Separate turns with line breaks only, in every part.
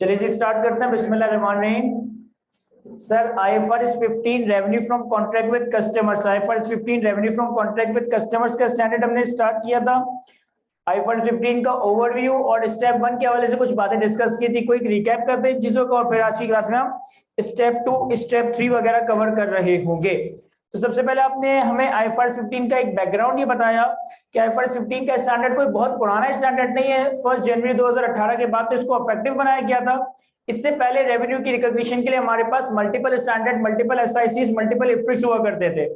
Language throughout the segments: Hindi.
चलिए जी स्टार्ट करते हैं। बिस्मिल्लाहिर्रहमानिर्रहीम। Sir IFRS 15 revenue from contract with customers, IFRS 15 revenue from contract with customers का स्टैंडर्ड हमने स्टार्ट किया था। IFRS 15 का ओवरव्यू और स्टेप 1 के हवाले से कुछ बातें डिस्कस की थी। कोई रिकैप करते हैं चीजों को और फिर आज की क्लास में हम स्टेप 2 स्टेप 3 वगैरह कवर कर रहे होंगे। तो सबसे पहले आपने हमें IFRS 15 का एक बैकग्राउंड ये बताया कि IFRS 15 का स्टैंडर्ड कोई बहुत पुराना स्टैंडर्ड नहीं है। 1 जनवरी 2018 के बाद तो इसको इफेक्टिव बनाया गया था। इससे पहले रेवेन्यू की रिकॉग्निशन के लिए हमारे पास multiple standard, multiple SICs, multiple IFRICs हुआ करते थे।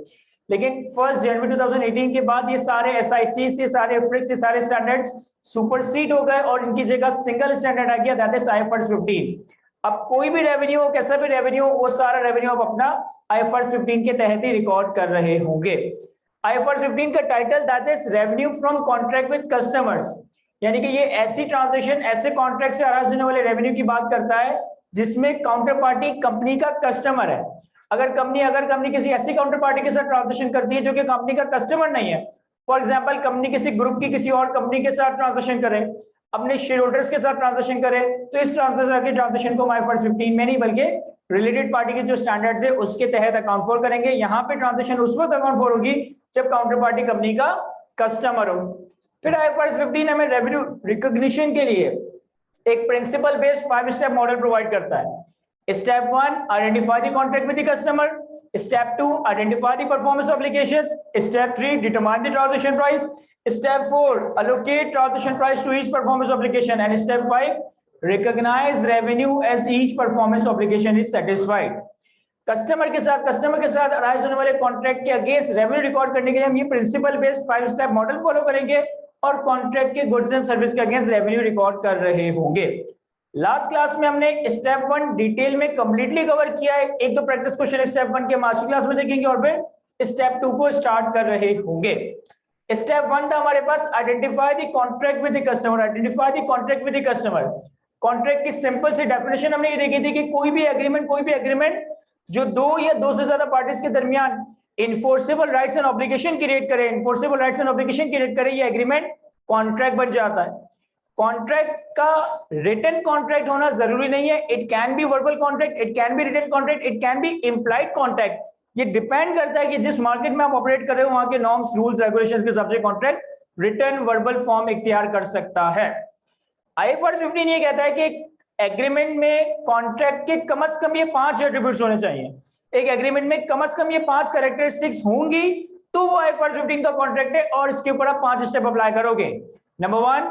लेकिन 1 जनवरी 2018 के बाद ये सारे SICs, ये सारे इफ्रिक्स, ये सारे स्टैंडर्ड्स सुपरसीड हो गए और इनकी जगह सिंगल स्टैंडर्ड आ गया, दैट इज IFRS 15। अब कोई भी रेवेन्यू हो, कैसा भी रेवेन्यू हो, वो सारा रेवेन्यू आप अपना IFRS 15 के तहत ही रिकॉर्ड कर रहे होंगे। IFRS 15 का title that is revenue from contract with customers, यानी कि ये ऐसी ट्रांजैक्शन, ऐसे कॉन्ट्रैक्ट से अराइज होने वाले रेवेन्यू की बात करता है जिसमें काउंटर पार्टी कंपनी का कस्टमर है। अगर कंपनी किसी ऐसी काउंटर पार्टी के साथ ट्रांजैक्शन करती है जो कि कंपनी का कस्टमर नहीं है, फॉर एग्जांपल कंपनी किसी ग्रुप की किसी और कंपनी के साथ ट्रांजैक्शन करे, अपने शेयर होल्डर्स के साथ ट्रांजैक्शन करे, तो इस ट्रांजैक्शन को IFRS 15 में नहीं बल्कि रिलेटेड पार्टी के जो स्टैंडर्ड्स है उसके तहत अकाउंट फॉर करेंगे। यहाँ पे ट्रांजैक्शन उस वक्त अकाउंट फॉर होगी जब काउंटर पार्टी कंपनी का कस्टमर हो। फिर IFRS 15 हमें रेवेन्यू रिकॉग्निशन के लिए एक principle based 5 step model provide करता है। Step 1 identify the contract with the customer, step 2 identify the performance obligations, step 3 determine the transaction price, step 4 allocate transaction price to each performance obligation, and step 5 recognize revenue as each performance obligation is satisfied। Customer के साथ अराइज होने वाले कॉन्ट्रैक्ट के अगेंस्ट रेवेन्यू रिकॉर्ड करने के लिए हम ये principle based 5 step model follow करेंगे और कॉन्ट्रैक्ट के गुड्स एंड सर्विस के अगेंस्ट रेवेन्यू रिकॉर्ड कर रहे होंगे। लास्ट क्लास में हमने स्टेप 1 डिटेल में कंप्लीटली कवर किया है। एक तो प्रैक्टिस क्वेश्चन स्टेप 1 के मास्टर क्लास में देखेंगे और फिर स्टेप 2 को स्टार्ट कर रहे होंगे। स्टेप 1 था हमारे पास identify the contract with the customer, identify the contract with the customer. Contract की सिंपल सी डेफिनेशन हमने ये देखी थी कि कोई भी एग्रीमेंट जो दो या दो से ज्यादा पार्टीज के दरमियान enforceable rights and obligation create करे, ये एग्रीमेंट कॉन्ट्रैक्ट बन जाता है। कॉन्ट्रैक्ट का रिटन कॉन्ट्रैक्ट होना जरूरी नहीं है। It can be verbal contract, it can be written contract, it can be implied contract. ये डिपेंड करता है कि जिस मार्केट में आप ऑपरेट कर रहे हो वहां के नॉर्म्स, रूल्स, रेगुलेशंस के हिसाब से कॉन्ट्रैक्ट रिटन वर्बल फॉर्म इख्तियार कर सकता है। IFRS 15 ये कहता है कि एग्रीमेंट में कॉन्ट्रैक्ट के कम से कम ये 5 एट्रीब्यूट्स होने चाहिए। एक एग्रीमेंट में कम से कम ये 5 कैरेक्टरिस्टिक्स होंगी तो वो IFRS 15 का कॉन्ट्रैक्ट है और इसके ऊपर आप 5 स्टेप अप्लाई करोगे। Number 1,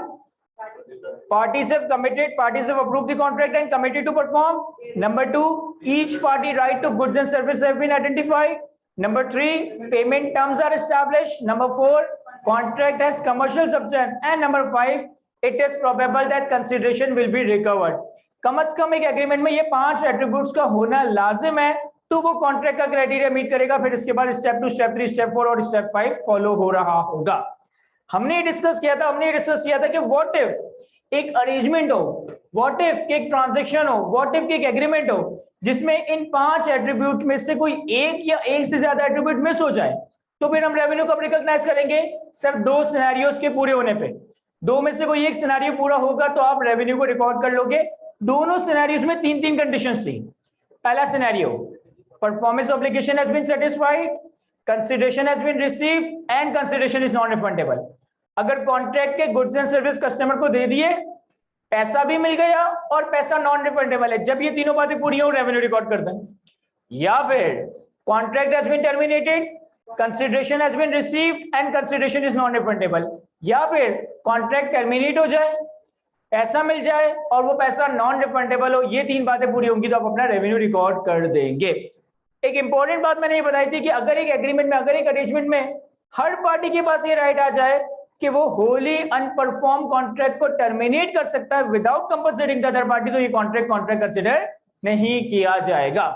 parties have approved the contract and committed to perform. Number 2, each party right to goods and services have been identified. Number 3, payment terms are established. Number 4, contract has commercial substance. And number 5, it is probable that consideration will be recovered. कम से कम एक एग्रीमेंट में ये 5 एट्रीब्यूट्स का होना लाजिम है तो वो कॉन्ट्रैक्ट का क्राइटेरिया मीट करेगा। फिर इसके बाद स्टेप 2, स्टेप 3, स्टेप 4 और स्टेप 5 फॉलो हो रहा होगा। हमने डिस्कस किया था कि व्हाट इफ एक अरेंजमेंट हो, व्हाट इफ एक ट्रांजैक्शन हो, व्हाट इफ एक एग्रीमेंट हो जिसमें इन 5 एट्रीब्यूट में से कोई एक या एक से ज्यादा एट्रीब्यूट मिस हो जाए, तो फिर हम रेवेन्यू कब रिकॉग्नाइज करेंगे? सिर्फ 2 सिनेरियोस के पूरे होने पे। 2 में से कोई एक सिनेरियो पूरा होगा तो आप रेवेन्यू को रिकॉर्ड कर लोगे। दोनों सिनेरियोस में 3 कंडीशंस थी। पहला scenario, performance obligation has been satisfied, consideration has been received and consideration is non refundable. अगर कॉन्ट्रैक्ट के गुड्स एंड सर्विस कस्टमर को दे दिए, पैसा भी मिल गया और पैसा नॉन रिफंडेबल है, जब ये तीनों बातें पूरी हो रेवेन्यू रिकॉर्ड करते हैं। या फिर contract has been terminated, consideration has been received and consideration is non refundable. या फिर कॉन्ट्रैक्ट टर्मिनेट हो जाए, पैसा मिल जाए और वो पैसा नॉन रिफंडेबल हो, ये 3 बातें पूरी होंगी तो आप अपना रेवेन्यू रिकॉर्ड कर देंगे। एक इंपॉर्टेंट बात मैंने ये बताई थी कि अगर एक एग्रीमेंट में, अगर एक अरेंजमेंट में हर पार्टी के पास ये राइट आ जाए कि वो होली अनपरफॉर्म कॉन्ट्रैक्ट को टर्मिनेट कर सकता है without compensating the other party, तो ये कॉन्ट्रैक्ट कंसिडर नहीं किया जाएगा।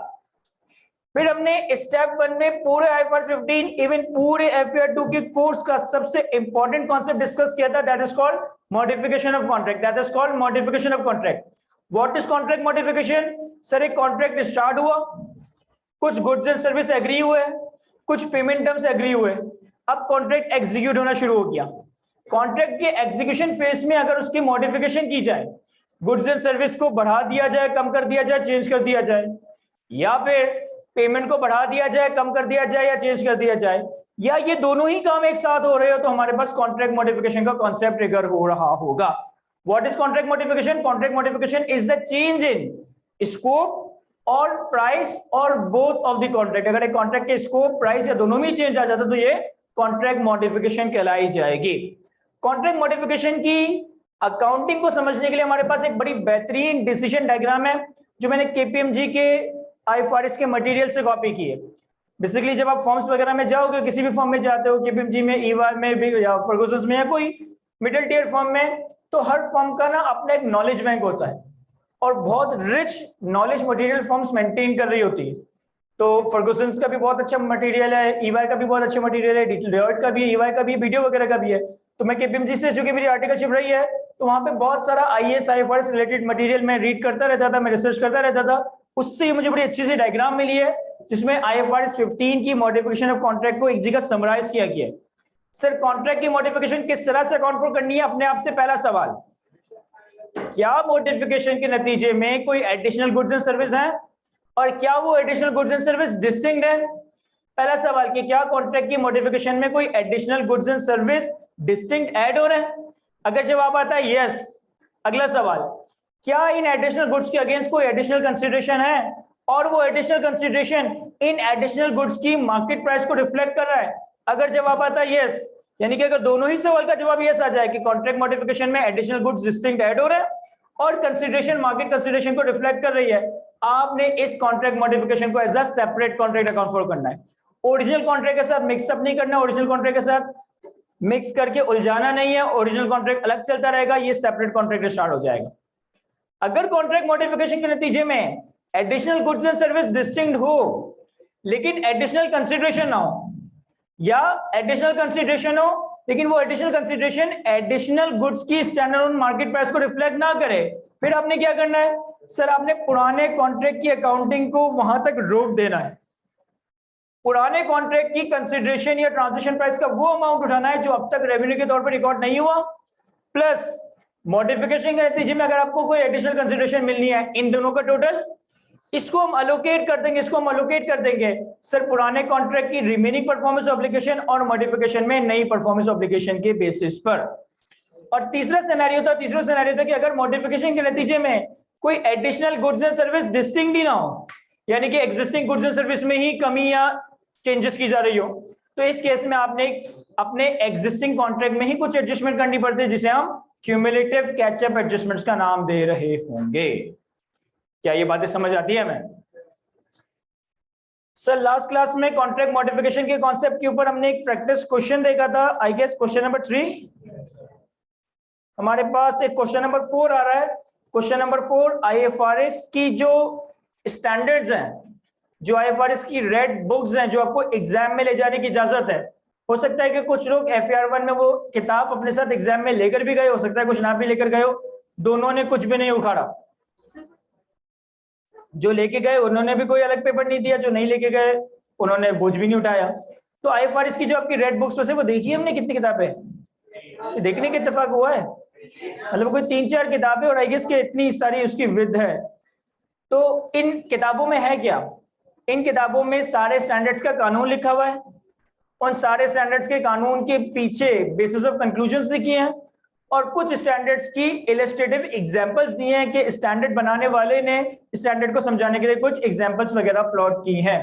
फिर हमने स्टेप 1 में पूरे IFRS 15 इवन पूरे FAR 2 के कोर्स का सबसे इंपॉर्टेंट कॉन्सेप्ट डिस्कस किया था, that is called modification of contract. What is contract modification? Sir, एक कॉन्ट्रैक्ट स्टार्ट हुआ, कुछ गुड्स एंड सर्विस एग्री हुए, कुछ पेमेंट टर्म्स एग्री हुए, अब कॉन्ट्रैक्ट एग्जीक्यूट होना शुरू हो गया। कॉन्ट्रैक्ट के एग्जीक्यूशन फेज में अगर उसकी मॉडिफिकेशन की जाए गुड्स एंड सर्विस को बढ़ा दिया जाए, कम कर दिया जाए, चेंज कर दिया जाए, या फिर पेमेंट को बढ़ा दिया जाए, कम कर दिया जाए या चेंज कर दिया जाए, या ये दोनों ही काम एक साथ हो रहे हो, तो हमारे पास कॉन्ट्रैक्ट मॉडिफिकेशन का कॉन्सेप्ट ट्रिगर हो रहा होगा। What is contract modification? Contract modification is the change in scope और प्राइस और बोथ ऑफ द कॉन्ट्रैक्ट। अगर एक कॉन्ट्रैक्ट के स्कोप, प्राइस या दोनों में चेंज आ जाता तो ये कॉन्ट्रैक्ट मॉडिफिकेशन कहलाई जाएगी। कॉन्ट्रैक्ट मॉडिफिकेशन की अकाउंटिंग को समझने के लिए हमारे पास एक बड़ी बेहतरीन डिसीजन डायग्राम है जो मैंने केपीएमजी के आईएफआरएस के मटेरियल से कॉपी की है। बेसिकली जब आप फॉर्म्स वगैरह में जाओगे, किसी भी फॉर्म में जाते हो, केपीएमजी में, ईवाई में भी या फर्गुसन में या कोई मिडिल टियर फॉर्म में, तो हर फॉर्म का ना अपना एक नॉलेज बैंक होता है और बहुत rich knowledge material forms maintain कर रही होती है। तो फर्गुसन का भी बहुत अच्छा मटेरियल है, ईवाई का भी बहुत अच्छा मटेरियल है, डेलॉयट का भी है, ईवाई का भी है, वीडियो वगैरह का भी है। तो मैं केपीएमजी से, चूंकि मेरी आर्टिकलशिप रही है, तो वहां पे बहुत सारा आईएएस आईएफआरएस रिलेटेड मटेरियल मैं रीड करता रहता था, मैं रिसर्च करता रहता था। उससे मुझे बड़ी अच्छी सी डायग्राम मिली है जिसमें आईएफआरएस 15 की मॉडिफिकेशन ऑफ कॉन्ट्रैक्ट को एक जगह समराइज किया गया है। सर, कॉन्ट्रैक्ट की मॉडिफिकेशन किस तरह से अकाउंट फॉर करनी है? अपने आप से पहला सवाल, क्या मॉडिफिकेशन के नतीजे में कोई एडिशनल गुड्स एंड सर्विस है और क्या वो additional goods and service distinct है? पहला सवाल कि क्या कॉन्ट्रैक्ट की मॉडिफिकेशन में कोई additional goods and service distinct add हो रहे हैं? अगर जवाब आता है यस, अगला सवाल, क्या इन एडिशनल गुड्स के अगेंस्ट कोई एडिशनल कंसीडरेशन है और वो additional consideration in additional goods की मार्केट प्राइस को रिफ्लेक्ट कर रहा है? अगर जवाब आता है यस, यानी कि अगर दोनों ही सवाल का जवाब यस आ जाए कि कॉन्ट्रैक्ट मॉडिफिकेशन में एडिशनल गुड्स डिस्टिंक्ट ऐड हो रहे हैं और कंसीडरेशन मार्केट कंसीडरेशन को रिफ्लेक्ट कर रही है, आपने इस कॉन्ट्रैक्ट मॉडिफिकेशन को as a separate contract account for करना है। ओरिजिनल कॉन्ट्रैक्ट के साथ मिक्सअप नहीं करना, ओरिजिनल कॉन्ट्रैक्ट के साथ मिक्स करके उलझाना नहीं है। ओरिजिनल कॉन्ट्रैक्ट अलग चलता रहेगा, ये सेपरेट कॉन्ट्रैक्ट स्टार्ट हो जाएगा। अगर कॉन्ट्रैक्ट मॉडिफिकेशन के नतीजे में additional goods and service distinct हो लेकिन एडिशनल कंसीडरेशन ना हो, या एडिशनल कंसीडरेशन हो लेकिन वो एडिशनल कंसीडरेशन एडिशनल गुड्स की स्टैंडर्ड मार्केट प्राइस को रिफ्लेक्ट ना करे, फिर आपने क्या करना है? सर, आपने पुराने कॉन्ट्रैक्ट की अकाउंटिंग को वहां तक रोक देना है। पुराने कॉन्ट्रैक्ट की कंसीडरेशन या ट्रांजिशन प्राइस का वो अमाउंट उठाना है जो अब तक रेवेन्यू के तौर पर रिकॉर्ड नहीं हुआ, प्लस मॉडिफिकेशन के नतीजे में अगर आपको कोई एडिशनल कंसीडरेशन मिलनी है, इन दोनों का टोटल, इसको हम अलोकेट कर देंगे, इसको हम अलोकेट कर देंगे सर पुराने कॉन्ट्रैक्ट की रिमेनिंग परफॉर्मेंस ऑब्लिगेशन और मॉडिफिकेशन में नई परफॉर्मेंस ऑब्लिगेशन के बेसिस पर। और तीसरा सिनेरियो था कि अगर मॉडिफिकेशन के नतीजे में कोई additional goods and service distinct ही ना हो, यानी कि एग्जिस्टिंग गुड्स एंड सर्विस में ही कमी या चेंजेस की जा रही हो, तो इस केस में आपने अपने एग्जिस्टिंग कॉन्ट्रैक्ट में ही कुछ एडजस्टमेंट करनी पड़ती है जिसे हम क्यूमुलेटिव कैचअप एडजस्टमेंट्स का नाम दे रहे होंगे। क्या ये बातें समझ आती है? मैं सर लास्ट क्लास में कॉन्ट्रैक्ट मॉडिफिकेशन के कॉन्सेप्ट के ऊपर हमने एक प्रैक्टिस क्वेश्चन देखा था, आई गेस क्वेश्चन नंबर 3। हमारे पास एक क्वेश्चन नंबर 4 आ रहा है। क्वेश्चन नंबर 4, आईएफआरएस की जो स्टैंडर्ड्स हैं, जो आईएफआरएस की रेड बुक्स हैं जो आपको एग्जाम में ले जाने की इजाजत है, हो सकता है कि कुछ लोग FAR1 में वो किताब अपने साथ एग्जाम में लेकर भी गए, हो सकता है कुछ ना भी लेकर गए हो, दोनों ने कुछ भी नहीं उखाड़ा। जो लेके गए उन्होंने भी कोई अलग पेपर नहीं दिया, जो नहीं लेके गए उन्होंने बोझ भी नहीं उठाया। तो आईएफआरएस की जो आपकी रेड बुक्स में से वो देखी हमने कितनी किताबें, देखने के इत्तेफाक हुआ है, मतलब कोई 3-4 किताबें और आई गेस के इतनी सारी उसकी विद है। तो इन किताबों में है क्या? इन किताबों में सारे स्टैंडर्ड्स का कानून लिखा हुआ है, उन सारे स्टैंडर्ड्स के कानून के पीछे बेसिस ऑफ कंक्लूजन्स लिखी हैं और कुछ स्टैंडर्ड्स की इलस्ट्रेटिव एग्जांपल्स दिए हैं कि स्टैंडर्ड बनाने वाले ने स्टैंडर्ड को समझाने के लिए कुछ एग्जांपल्स वगैरह प्लॉट की हैं।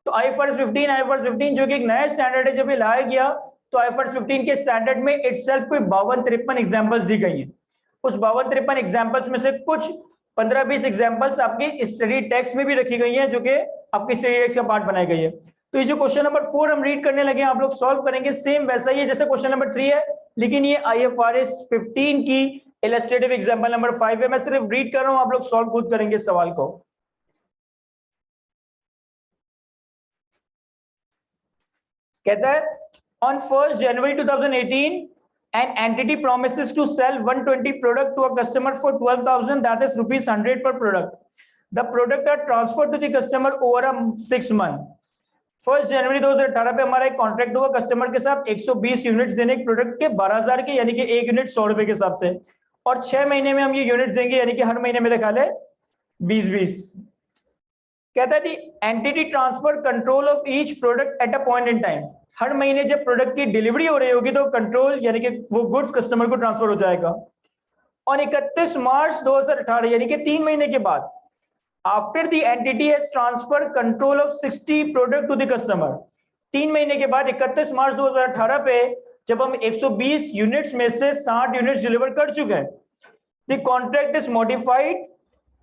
तो आईएफआरएस 15 जो कि एक नया स्टैंडर्ड है, जब ये लाया गया तो आईएफआरएस 15 के स्टैंडर्ड में इटसेल्फ कोई 52-53 एग्जांपल्स दी गई हैं। उस 52-53 एग्जांपल्स में से कुछ 15-20 एग्जांपल्स आपकी स्टडी टेक्स्ट में भी रखी गई हैं, जो कि आपकी स्टडी टेक्स्ट का पार्ट बनाई गई है। तो ये जो क्वेश्चन नंबर 4 हम रीड करने लगे, आप लोग सॉल्व करेंगे सेम वैसा ही है जैसे क्वेश्चन नंबर 3 है, लेकिन ये आईएफआरएस 15 की इलस्ट्रेटिव एग्जांपल नंबर 5 है। मैं सिर्फ रीड कर रहा हूं, आप लोग सॉल्व खुद करेंगे इस सवाल को। कहता है on 1st January 2018 an entity promises to sell 120 product to a customer for 12,000, that is rupees 100 per product. The product are transferred to the customer over a 6 month. 1st January 2018 पे हमारा एक कॉन्ट्रैक्ट हुआ कस्टमर के साथ 120 यूनिट्स देने एक प्रोडक्ट के 12,000 के, यानी कि एक यूनिट 100 रुपए के हिसाब से, और 6 महीने में हम ये यूनिट देंगे, यानी कि हर महीने मेरे ख्याल है 20-20। कहता है entity transfer control of each product at a point in time. हर महीने जब प्रोडक्ट की डिलीवरी हो रही होगी तो कंट्रोल यानी कि वो गुड्स कस्टमर को ट्रांसफर हो जाएगा। और 31 मार्च 2018 यानी कि 3 महीने के बाद, after the entity has transfer control of 60 product to the customer. 3 महीने के बाद 31 मार्च 2018 पे जब हम 120 यूनिट्स में से 60 यूनिट्स डिलीवर कर चुके हैं, the contract is modified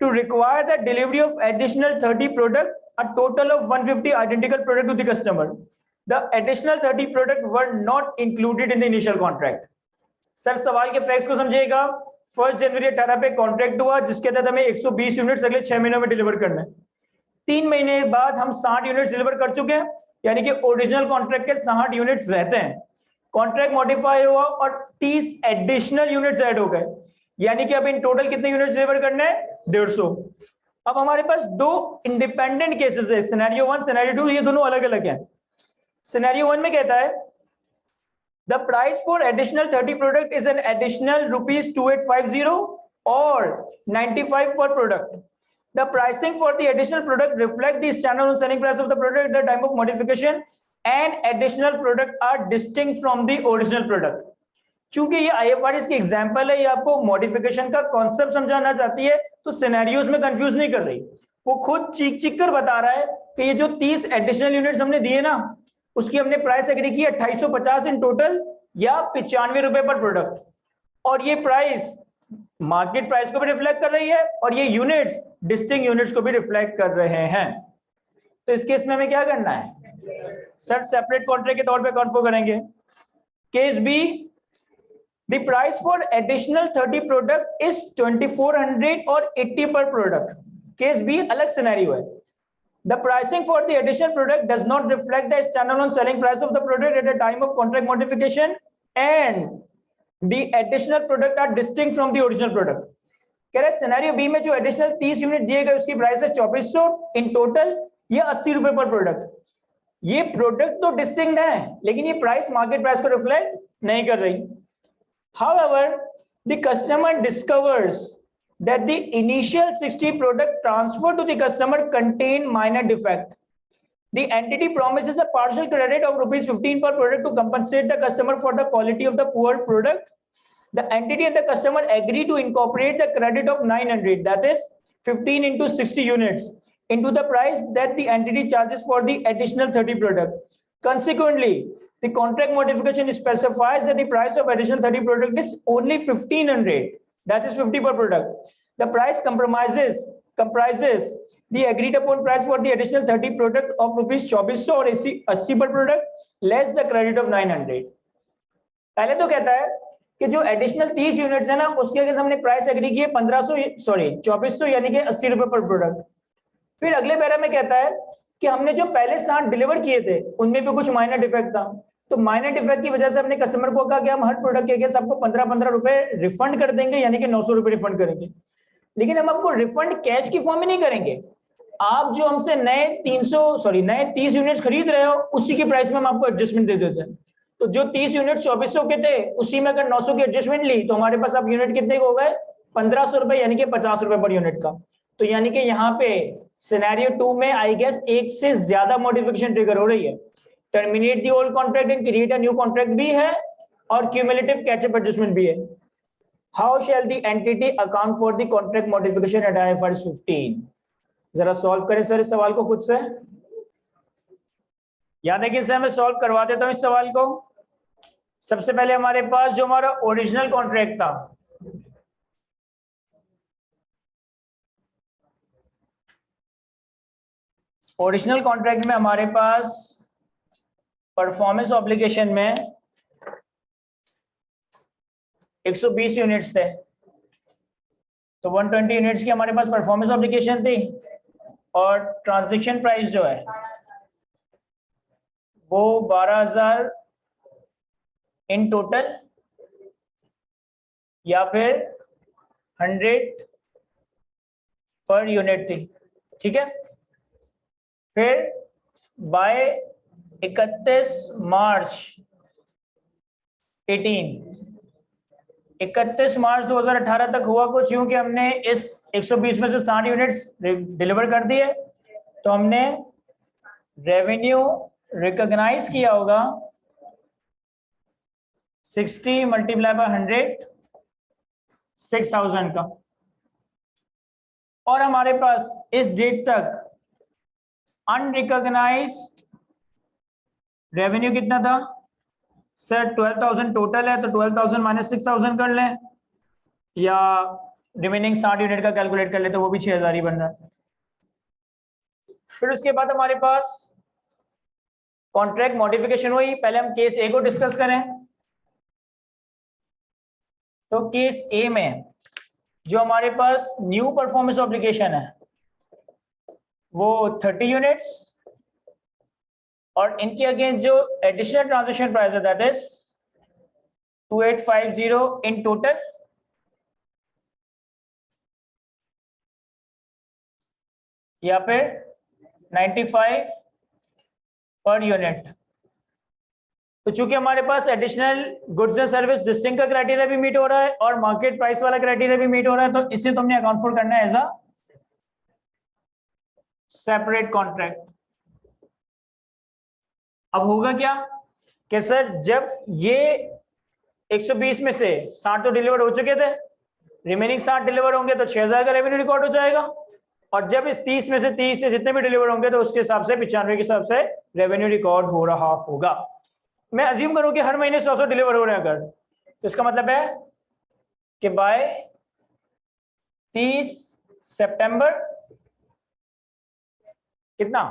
to require the delivery of additional 30 product, a total of 150 identical product to the customer. The additional 30 product were not included in the initial contract. Sir सवाल के फैक्ट्स को समझिएगा। 1 जनवरी 18 पे कॉन्ट्रैक्ट हुआ जिसके तहत हमें 120 यूनिट्स अगले 6 महीनों में डिलीवर करना है। 3 महीने बाद हम 60 यूनिट्स डिलीवर कर चुके हैं, यानी कि ओरिजिनल कॉन्ट्रैक्ट के 60 यूनिट्स रहते हैं। कॉन्ट्रैक्ट मॉडिफाई हुआ और 30 एडिशनल यूनिट्स ऐड हो गए, यानी कि अब इन टोटल कितने यूनिट्स डिलीवर करने हैं? 150। अब हमारे पास दो इंडिपेंडेंट केसेस है, सिनेरियो 1 सिनेरियो 2, ये दोनों अलग अलग हैं। सिनेरियो 1 में कहता है the price for additional 30 product is an additional ₹2850 और 95 पर product. The pricing for the additional product reflect the standard selling price of the product at the time of modification and additional product are distinct from the original product. चूंकि ये आईएफआरएस की एग्जांपल है, ये आपको मॉडिफिकेशन का कॉन्सेप्ट समझाना चाहती है, तो सिनेरियोज में कंफ्यूज नहीं कर रही। वो खुद चीख चीख कर बता रहा है कि ये जो 30 एडिशनल यूनिट्स हमने दिए ना, उसकी हमने प्राइस एग्री की 2850 इन टोटल या 95 रुपए पर प्रोडक्ट, और ये प्राइस मार्केट प्राइस को भी रिफ्लेक्ट कर रही है और ये यूनिट्स डिस्टिंक्ट यूनिट्स को भी रिफ्लेक्ट कर रहे हैं। तो इस केस में हमें क्या करना है सर? सेपरेट कॉन्ट्रैक्ट के तौर पे कॉन्फो करेंगे। Case B, the price for additional 30 product is 2400 or 80 per product. Case B अलग सिनेरियो है। The pricing for the additional product does not reflect the standalone selling price of the product at the time of contract modification and the additional product are distinct from the original product. कह रहे सिनेरियो बी में जो एडिशनल 30 यूनिट दिए गए उसकी प्राइस है 2400 इन टोटल या 80 रुपए पर प्रोडक्ट। ये प्रोडक्ट तो डिस्टिंक्ट है लेकिन ये प्राइस मार्केट प्राइस को रिफ्लेक्ट नहीं कर रही। However, the customer discovers that the initial 60 product transferred to the customer contain minor defect. The entity promises a partial credit of ₹15 per product to compensate the customer for the quality of the poor product. The entity and the customer agree to incorporate the credit of 900, that is 15 into 60 units, into the price that the entity charges for the additional 30 product. Consequently, the contract modification specifies that the price of additional 30 product is only 1500, that is 50 per product. The price comprises the agreed upon price for the additional 30 product of ₹2400 or 80 per product less the credit of 900. पहले तो कहता है कि जो एडिशनल 30 यूनिट्स है ना उसके अगर हमने प्राइस एग्री की है 2400 यानी कि 80 रुपए पर प्रोडक्ट। फिर अगले पैरा में कहता है कि हमने जो पहले 60 डिलीवर किए थे उनमें भी कुछ माइनर डिफेक्ट था, तो माइनर डिफेक्ट की वजह से हमने कस्टमर को कहा कि हम हर प्रोडक्ट के अगेंस्ट आपको 15-15 रुपए रिफंड कर देंगे, यानी कि 900 रुपए रिफंड करेंगे। लेकिन हम आपको रिफंड कैश की फॉर्म में नहीं करेंगे, आप जो हमसे नए 30 यूनिट्स खरीद रहे हो उसी की प्राइस में हम आपको एडजस्टमेंट दे देते हैं। तो जो 30 यूनिट 2400 के थे उसी में अगर 900 की एडजस्टमेंट ली तो हमारे पास अब यूनिट कितने हो गए? 1500 रुपए, यानी कि 50 रुपए पर यूनिट का। तो यानी कि यहाँ पे सिनेरियो 2 में आई गेस एक से ज्यादा मॉडिफिकेशन ट्रिगर हो रही है। Terminate the old contract and create a new contract भी है और क्यूमुलेटिव कैचअप एडजस्टमेंट भी है। How shall the entity account for the contract modification at IFRS 15? जरा सॉल्व करें सर इस सवाल को खुद से। याद है कि सर मैं सॉल्व करवा देता हूं इस सवाल को। सबसे पहले हमारे पास जो हमारा ओरिजिनल कॉन्ट्रैक्ट था, ओरिजिनल कॉन्ट्रैक्ट में हमारे पास परफॉर्मेंस ऑब्लिगेशन में 120 यूनिट्स थे, तो 120 यूनिट्स की हमारे पास परफॉर्मेंस ऑब्लिगेशन थी और ट्रांजैक्शन प्राइस जो है वो 12,000 इन टोटल या फिर 100 पर यूनिट थी। ठीक है, फिर बाय 31 मार्च 18 31 मार्च 2018 तक हुआ कुछ यूं कि हमने इस 120 में से 60 यूनिट्स डिलीवर कर दिए, तो हमने रेवेन्यू रिकॉग्नाइज किया होगा 60 मल्टीप्लाई बाय 100, 6000 का। और हमारे पास इस डेट तक अनरिकॉग्नाइज्ड रेवेन्यू कितना था सर? 12,000 टोटल है, तो 12,000 माइनस 6,000 कर लें, या रिमेनिंग 60 यूनिट का कैलकुलेट कर ले तो वो भी 6,000 ही बन रहा है। फिर उसके बाद हमारे पास कॉन्ट्रैक्ट मॉडिफिकेशन हुई। पहले हम केस ए को डिस्कस करें। तो केस ए में जो हमारे पास न्यू परफॉर्मेंस ऑब्लिगेशन है वो 30 यूनिट्स, और इनके अगेंस्ट जो एडिशनल ट्रांजेक्शन प्राइस है दैट इज 2850 इन टोटल, या फिर 95 पर यूनिट। तो चूंकि हमारे पास additional goods and service distinct का क्राइटेरिया भी मीट हो रहा है और मार्केट प्राइस वाला क्राइटेरिया भी मीट हो रहा है, तो इसे तुमने अकाउंट फॉर करना है एज अ सेपरेट कॉन्ट्रैक्ट। अब होगा क्या कि सर जब ये 120 में से 60 तो डिलीवर हो चुके थे, रिमेनिंग 60 डिलीवर होंगे तो 6,000 का रेवेन्यू रिकॉर्ड हो जाएगा, और जब इस 30 में से 30 से जितने भी डिलीवर होंगे तो उसके हिसाब से 95 के हिसाब से रेवेन्यू रिकॉर्ड हो रहा होगा। मैं अज्यूम करूं कि हर महीने 100 डिलीवर हो रहे हैं अगर, तो इसका मतलब है कि बाय 30 सितंबर कितना,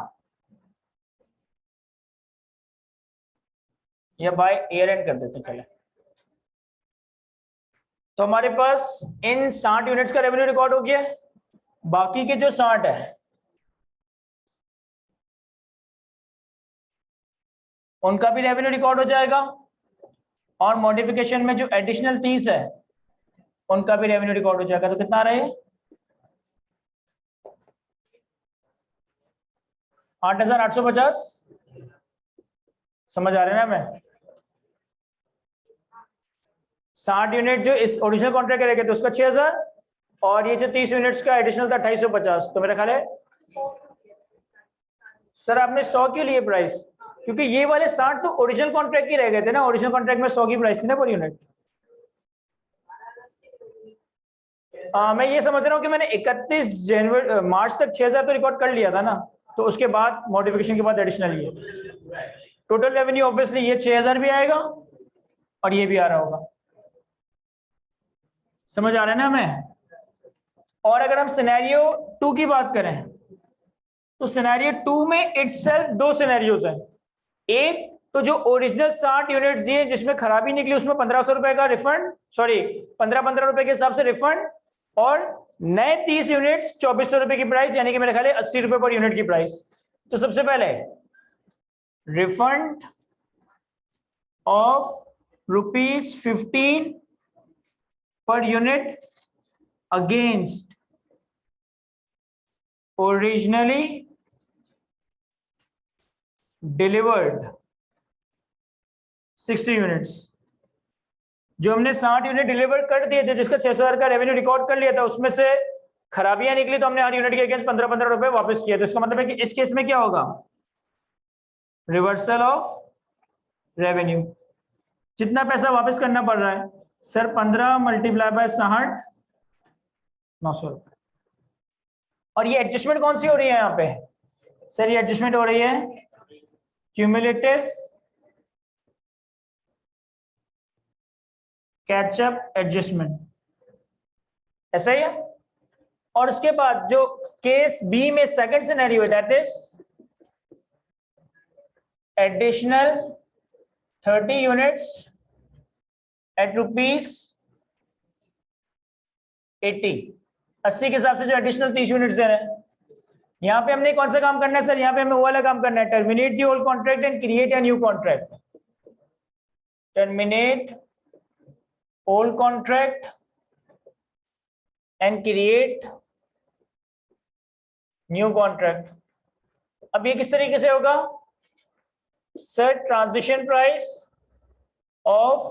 या बाय ईयर एंड कर देते चले, तो हमारे पास इन 60 यूनिट्स का रेवेन्यू रिकॉर्ड हो गया। बाकी के जो 60 है उनका भी रेवेन्यू रिकॉर्ड हो जाएगा, और मॉडिफिकेशन में जो एडिशनल 30 है उनका भी रेवेन्यू रिकॉर्ड हो जाएगा। तो कितना रहे 8,850। समझ आ रहे हैं ना? मैं 60 यूनिट जो इस ओरिजिनल कॉन्ट्रैक्ट करेंगे तो उसका 6,000, और ये जो 30 यूनिट्स का एडिशनल था 2,850। तो मेरा ख्याल है सर आपने 100 क्यों लिए प्राइस? क्योंकि ये वाले 60 तो ओरिजिनल कॉन्ट्रैक्ट ही रह गए थे ना, ओरिजिनल कॉन्ट्रैक्ट में 100 की प्राइस थी ना पर यूनिट। मैं ये समझ रहा हूँ कि मैंने 31 मार्च तक 6,000 तो रिकॉर्ड कर लिया था ना, तो उसके बाद मॉडिफिकेशन के बाद एडिशनल ये टोटल रेवेन्यू ऑब्वियसली ये 6,000 भी आएगा और ये भी आ रहा होगा। समझ आ रहा है ना हमें? और अगर हम सिनेरियो 2 की बात करें तो सिनेरियो 2 में इटसेल्फ 2 सिनेरियोज हैं। एक तो जो ओरिजिनल 60 यूनिट्स दिए जिसमें खराबी निकली उसमें 1,500 रुपए का रिफंड, सॉरी 15 रुपए के हिसाब से रिफंड, और नए 30 यूनिट्स 2,400 रुपए की प्राइस, यानी कि मेरे ख्याल है 80 रुपए पर यूनिट की प्राइस। तो सबसे पहले refund of ₹15 per unit against originally delivered 60 units. जो हमने 60 यूनिट डिलीवर कर दिए थे जिसका 6,000 का रेवेन्यू रिकॉर्ड कर लिया था, उसमें से खराबियां निकली तो हमने हर यूनिट के अगेंस्ट 15 रुपए वापस किए। तो इसका मतलब है कि इस केस में क्या होगा, रिवर्सल ऑफ रेवेन्यू। जितना पैसा वापस करना पड़ रहा है सर 15 मल्टीप्लाई बाय 60, 900 रुपए। और ये एडजस्टमेंट कौन सी हो रही है यहाँ पे सर? ये एडजस्टमेंट हो रही है क्यूमुलेटिव कैचअप एडजस्टमेंट, ऐसा ही है। और उसके बाद जो केस बी में सेकंड सिनेरियो है that is additional 30 units at ₹80 के हिसाब से जो एडिशनल 30 यूनिट्स दे रहे हैं। यहाँ पे हमने कौन सा काम करना है सर? यहाँ पे हमें वो वाला काम करना है, terminate the old contract and create a new contract. Terminate old contract and create new contract. अब ये किस तरीके से होगा sir? Transition price of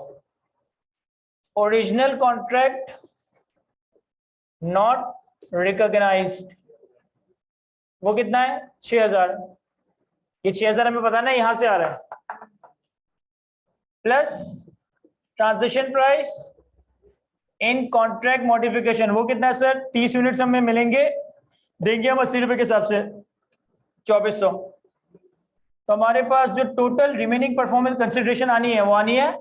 original contract not recognised, वो कितना है 6000, ये 6000 हमें पता ना यहां से आ रहा है, plus transaction price in contract modification, वो कितना है सर 30 यूनिट्स हमें मिलेंगे, देंगे हम 80 रुपए के हिसाब से 2400। तो हमारे पास जो टोटल रिमेनिंग परफॉर्मेंस कंसिडरेशन आनी है वो आनी है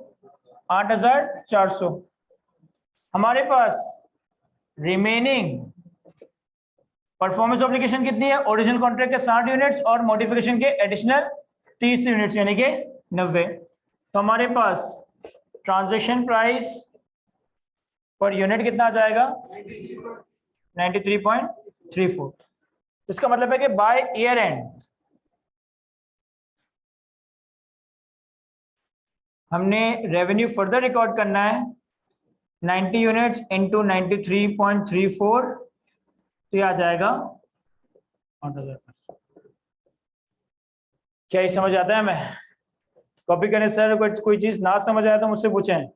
8400। हमारे पास रिमेनिंग परफॉर्मेंस ऑब्लिगेशन कितनी है, ओरिजिनल कॉन्ट्रैक्ट के 60 यूनिट्स और मॉडिफिकेशन के एडिशनल 30 यूनिट्स यानी कि 90। तो हमारे पास ट्रांजैक्शन प्राइस पर यूनिट कितना आ जाएगा 93.34। इसका मतलब है कि बाय ईयर एंड हमने रेवेन्यू फर्दर रिकॉर्ड करना है 90 यूनिट्स इंटू 93.34, तो ये आ जाएगा 8000। क्या ये समझ आता है? हमें कॉपी करें सर, कोई चीज ना समझ आया तो मुझसे पूछें।